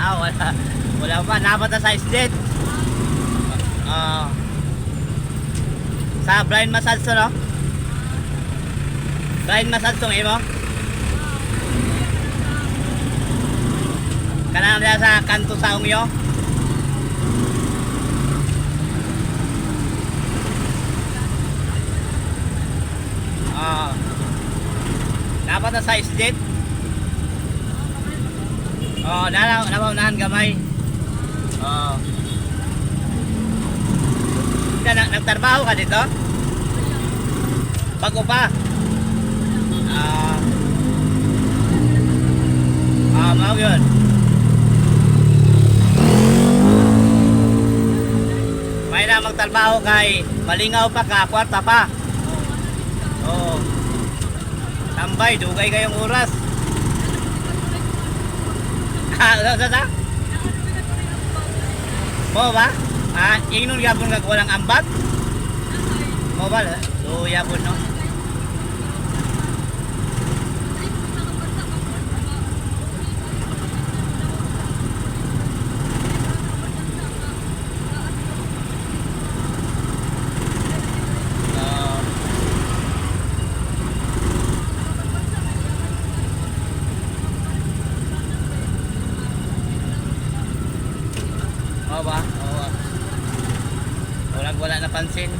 Wala. Wala pa. Dapat na size jet. Sa blind massage to, no? Blind massage to mo? Kanang dia sa kanto sa umyo. Dapat na size jet. Nabaunahan gamay. Nagtrabaho ka dito? Bago pa? Mau yun. May na magtrabaho kay malingaw pa ka, kwarta pa. Tambay, dugay kayong oras. Sa? Mo ba? Ingnon gapon kag walang ambat? Mo ba? Yapon no. Ba? Wala napansin.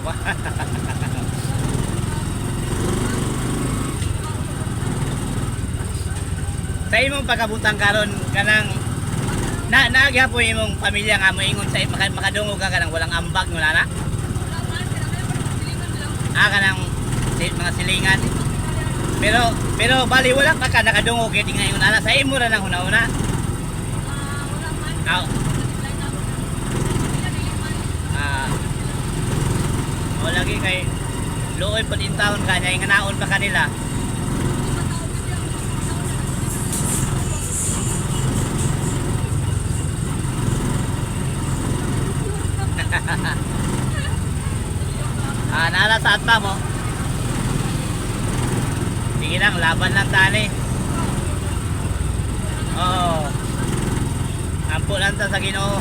Ba? Sa imong pagkabutang karon kanang nagyapoy imong pamilya nga mo ingon sa makadungog ka kanang walang ambag mo na? Kanang mga silingan. Pero bali wala pa ka nakadungog kay tinga ingon ana sa imo ra nang una-una. Lagi kay looy pa din taon kanya yung naon pa kanila. Nala sa atpa mo. Sige lang, laban lang tali. Ampo lang ta sa Ginoo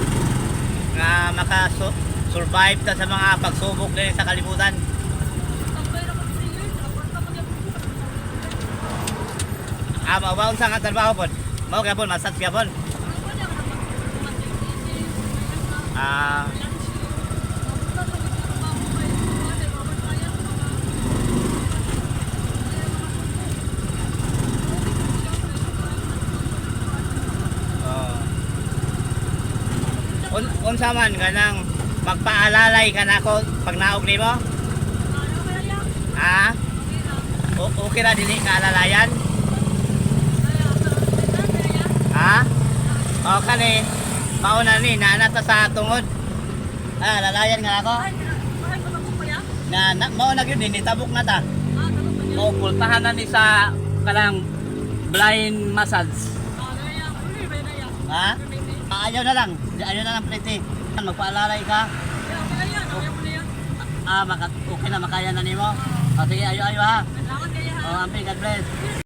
nga makasurvive ta sa mga pagsubok din sa kalibutan. Maubaon sa nga trabaho po. Mau kapon, massage kapon. Unsa man kanang magpaalalay ka na ako pag naog nimo? Okay ra dili ka alalayan? Kani mauna ni naanata sa tungod. Lalayan nga ako. Mauna gyud ni tabok na ta. Pultahan na ni sa kanang blind massage. Ayaw na lang plete. Magpaalalay ka. Okay na makaya na nimo. Sige, ayo ha. Amping, God bless.